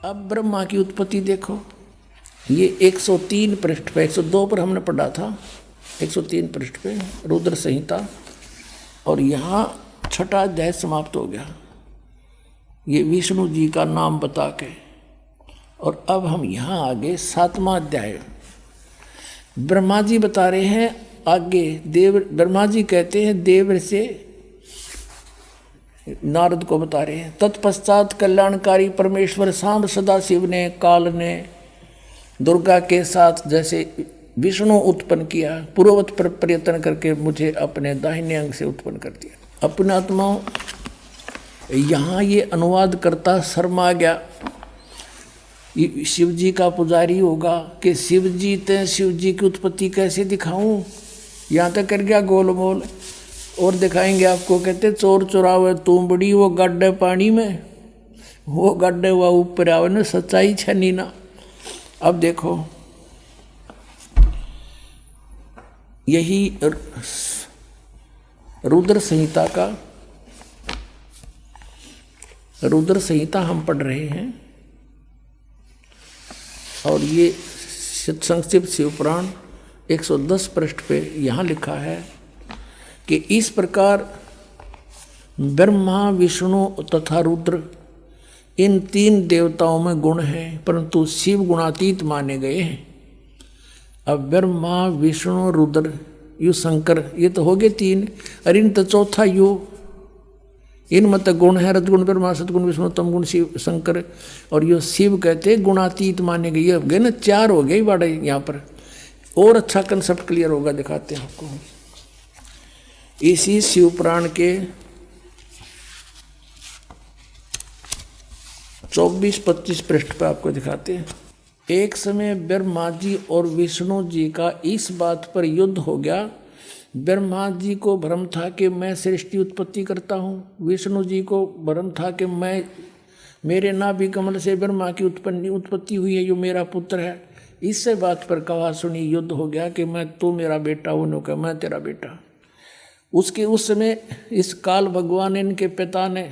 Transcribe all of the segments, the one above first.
अब ब्रह्मा की उत्पत्ति देखो, ये 103 पृष्ठ पे, 102 पर हमने पढ़ा था, 103 पृष्ठ पे रुद्र संहिता, और यहाँ छठा अध्याय समाप्त हो गया ये विष्णु जी का नाम बता के। और अब हम यहाँ आगे 7वां अध्याय, ब्रह्मा जी बता रहे हैं आगे। ब्रह्मा जी कहते हैं देव से नारद को बता रहे हैं, तत्पश्चात कल्याणकारी परमेश्वर सांब सदाशिव ने काल ने दुर्गा के साथ जैसे विष्णु उत्पन्न किया, पूर्ववत पर प्रयत्न करके मुझे अपने दाहिने अंग से उत्पन्न कर दिया। अपने आत्माओं, यहाँ ये अनुवाद करता शर्मा गया, शिव जी का पुजारी होगा कि शिव जी की उत्पत्ति कैसे दिखाऊं, यहाँ तक कर गया गोलमोल। और दिखाएंगे आपको, कहते चोर चुरावे तुमबड़ी वो गड्ढे पानी में, वो गड्ढे हुआ ऊपर आवे न सच्चाई छनी ना। अब देखो यही रुद्र संहिता हम पढ़ रहे हैं, और ये संक्षिप्त शिवपुराण 110 पृष्ठ पे यहाँ लिखा है कि इस प्रकार ब्रह्मा विष्णु तथा रुद्र इन 3 देवताओं में गुण हैं, परंतु शिव गुणातीत माने गए हैं। अब ब्रह्मा विष्णु रुद्र यु शंकर, ये तो हो गए 3, और इन तो चौथा यु, इन मत गुण है रजगुण ब्रह्मा सतगुण विष्णु तमगुण शिव शंकर, और यो शिव कहते गुणातीत माने गए। ये हो गए ना 4 हो गए बड़े यहाँ पर, और अच्छा कंसेप्ट क्लियर होगा, दिखाते हैं आपको। इसी शिवपुराण के 24-25 पृष्ठ पर आपको दिखाते हैं। एक समय ब्रह्मा जी और विष्णु जी का इस बात पर युद्ध हो गया। ब्रह्मा जी को भ्रम था कि मैं सृष्टि उत्पत्ति करता हूँ, विष्णु जी को भ्रम था कि मेरे नाभि कमल से ब्रह्मा की उत्पत्ति हुई है, जो मेरा पुत्र है। इससे बात पर कहा सुनी युद्ध हो गया कि तू मेरा बेटा, उन्होंने कहा मैं तेरा बेटा। उस समय इस काल भगवान इनके पिता ने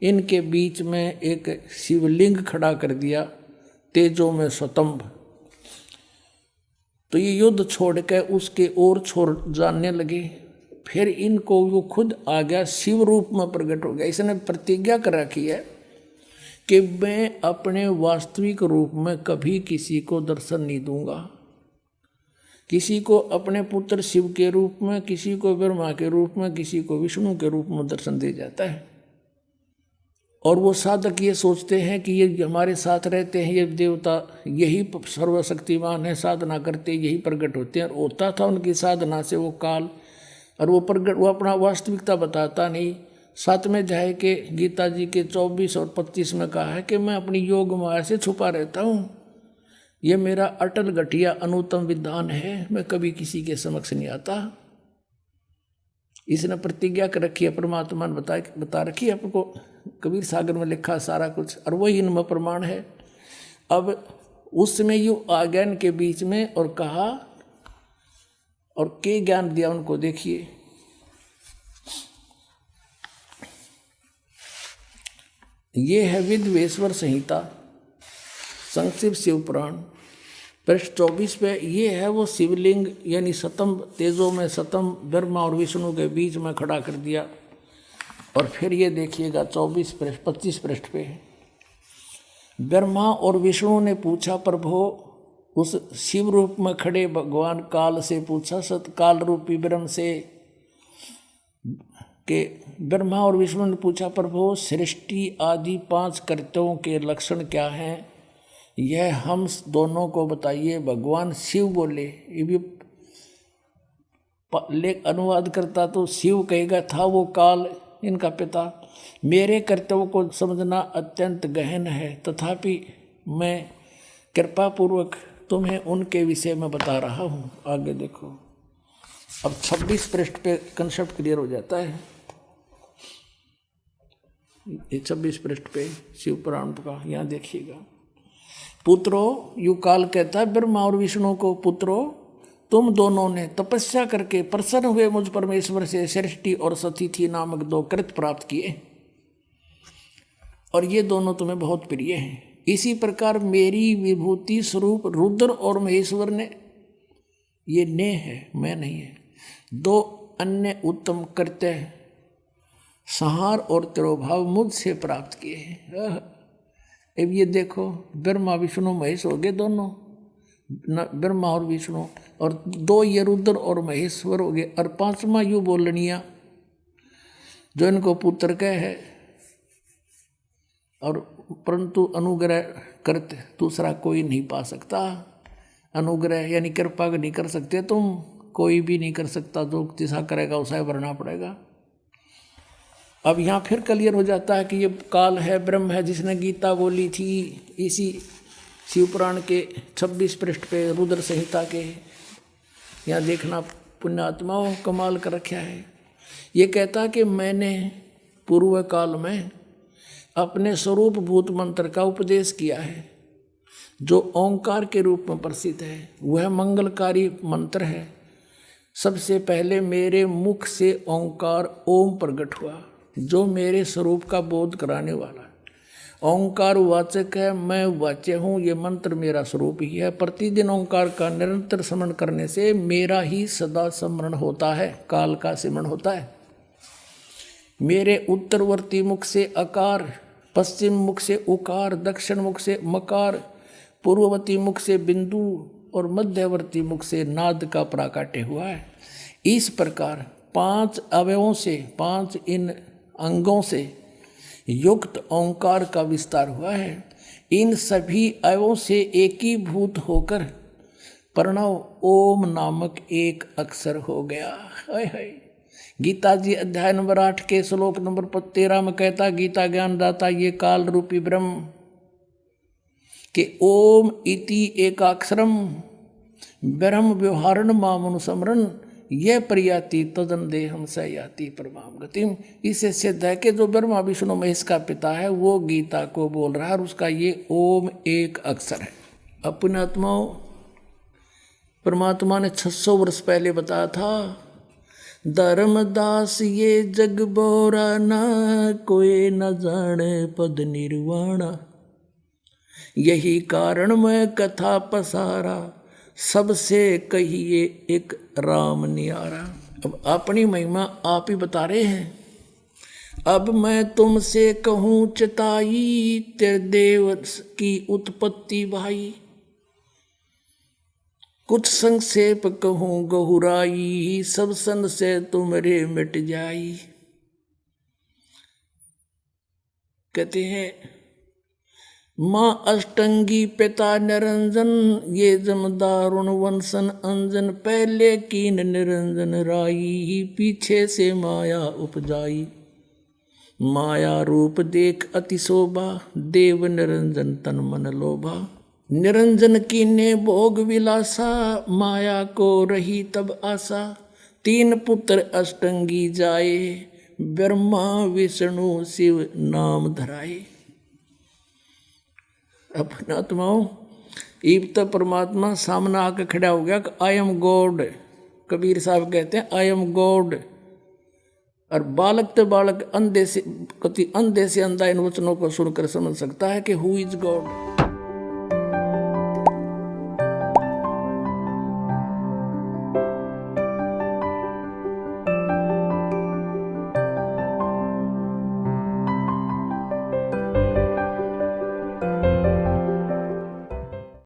इनके बीच में एक शिवलिंग खड़ा कर दिया, तेजों में स्वतंभ। तो ये युद्ध छोड़ के उसके ओर छोड़ जानने लगे। फिर इनको वो खुद आ गया, शिव रूप में प्रकट हो गया। इसने प्रतिज्ञा कर रखी है कि मैं अपने वास्तविक रूप में कभी किसी को दर्शन नहीं दूंगा। किसी को अपने पुत्र शिव के रूप में, किसी को ब्रह्मा के रूप में, किसी को विष्णु के रूप में दर्शन दे जाता है। और वो साधक ये सोचते हैं कि ये हमारे साथ रहते हैं, ये देवता यही सर्वशक्तिमान है, साधना करते यही प्रकट होते हैं। और होता था उनकी साधना से वो काल, और वो अपना वास्तविकता बताता नहीं। 7वें अध्याय के गीता जी के 24 और 25 में कहा है कि मैं अपनी योग माया से छुपा रहता हूँ, ये मेरा अटल गठिया अनुत्तम विधान है, मैं कभी किसी के समक्ष नहीं आता। इसने प्रतिज्ञा कर रखी है, परमात्मा ने बता रखी है आपको, कबीर सागर में लिखा सारा कुछ, और वही इनमें प्रमाण है। अब उस समय यू आ गया इनके बीच में और कहा, और के ज्ञान दिया उनको, देखिए ये है विद्वेश्वर संहिता संक्षिप्त शिवपुराण पृष्ठ 24 पे। ये है वो शिवलिंग, यानी सतम्भ, तेजों में सतम्भ ब्रह्मा और विष्णु के बीच में खड़ा कर दिया। और फिर ये देखिएगा 25 पृष्ठ पे, ब्रह्मा और विष्णु ने पूछा, प्रभो, उस शिव रूप में खड़े भगवान काल से पूछा, सतकाल रूपी ब्रह्म से, कि ब्रह्मा और विष्णु ने पूछा, प्रभो, सृष्टि आदि 5 कर्तव्यों के लक्षण क्या हैं, यह हम दोनों को बताइए। भगवान शिव बोले, ये भी अनुवाद करता तो शिव कहेगा था वो काल इनका पिता। मेरे कर्तव्य को समझना अत्यंत गहन है, तथापि मैं कृपापूर्वक तुम्हें उनके विषय में बता रहा हूँ। आगे देखो, अब 26 पृष्ठ पे कंसेप्ट क्लियर हो जाता है। ये 26 पृष्ठ पे शिवपुराण का, यहाँ देखिएगा। पुत्रो, यू काल कहता है ब्रह्मा और विष्णु को, पुत्रो, तुम दोनों ने तपस्या करके प्रसन्न हुए मुझ परमेश्वर से सृष्टि और सतिथि नामक 2 कृत प्राप्त किए, और ये दोनों तुम्हें बहुत प्रिय हैं। इसी प्रकार मेरी विभूति स्वरूप रुद्र और महेश्वर ने, ये ने है, मैं नहीं है, दो अन्य उत्तम करते संहार और तिरोभाव मुझसे प्राप्त किए हैं। अब ये देखो, ब्रह्मा विष्णु महेश हो गए दोनों, ब्रह्मा और विष्णु, और दो ये रुद्र और महेश्वर हो गए, और पांचवा यू बोलनिया जो इनको पुत्र कह है, और परंतु अनुग्रह करते दूसरा कोई नहीं पा सकता। अनुग्रह यानी कृपा नहीं कर सकते तुम, कोई भी नहीं कर सकता, जो जैसा करेगा उसे भरना पड़ेगा। अब यहाँ फिर क्लियर हो जाता है कि ये काल है, ब्रह्म है, जिसने गीता बोली थी। इसी शिवपुराण के 26 पृष्ठ पे रुद्र संहिता के यहाँ देखना, पुण्यात्माओं कमाल कर रखा है। ये कहता कि मैंने पूर्व काल में अपने स्वरूप भूत मंत्र का उपदेश किया है, जो ओंकार के रूप में प्रसिद्ध है। वह मंगलकारी मंत्र है। सबसे पहले मेरे मुख से ओंकार ओम प्रकट हुआ, जो मेरे स्वरूप का बोध कराने वाला है। ओंकार वाचक है, मैं वाच्य हूँ। ये मंत्र मेरा स्वरूप ही है। प्रतिदिन ओंकार का निरंतर स्मरण करने से मेरा ही सदा स्मरण होता है, काल का स्मरण होता है। मेरे उत्तरवर्ती मुख से अकार, पश्चिम मुख से उकार, दक्षिण मुख से मकार, पूर्ववर्ती मुख से बिंदु और मध्यवर्ती मुख से नाद का प्राकट्य हुआ है। इस प्रकार 5 अवयवों से, 5 इन अंगों से युक्त ओंकार का विस्तार हुआ है। इन सभी अवयवों से एकीभूत होकर प्रणव ओम नामक एक अक्षर हो गया। हाय हाय। गीता जी अध्याय नंबर 8 के श्लोक नंबर 13 में कहता, गीता ज्ञान दाता ये काल रूपी ब्रह्म के ओम इति एकाक्षरम ब्रह्म व्यवहारण मामनुसमरण यह प्रयाति तदन देहम स याति परमाम गतिम। इससे सिद्ध है कि जो ब्रह्मा विष्णु महेश का पिता है वो गीता को बोल रहा है, और उसका ये ओम एक अक्षर है। अपने आत्माओं, परमात्मा ने 600 वर्ष पहले बताया था, धर्मदास ये जग बोरा ना, कोई न जाने पद निर्वाणा। यही कारण मैं कथा पसारा, सबसे कहिए एक राम नियारा। अब अपनी महिमा आप ही बता रहे हैं। अब मैं तुमसे कहूँ चिताई, तेरे देव की उत्पत्ति भाई। कुछ संक्षेप कहूँ गहुराई, सब संशय तुमरे मिट जाई। कहते हैं माँ अष्टंगी पिता निरंजन, ये जमदारुण वंशन अंजन। पहले कीन निरंजन राई, पीछे से माया उपजाई। माया रूप देख अति शोभा, देव निरंजन तन मन लोभा। निरंजन कीने भोग विलासा, माया को रही तब आशा। 3 पुत्र अष्टंगी जाए, ब्रह्मा विष्णु शिव नाम धराए। अपने आत्माओं, ईब तक परमात्मा सामने आकर खड़ा हो गया कि आई एम गॉड। कबीर साहब कहते हैं आई एम गॉड। और बालक तो बालक अंधे से अंधा इन वचनों को सुनकर समझ सकता है कि हु इज गॉड।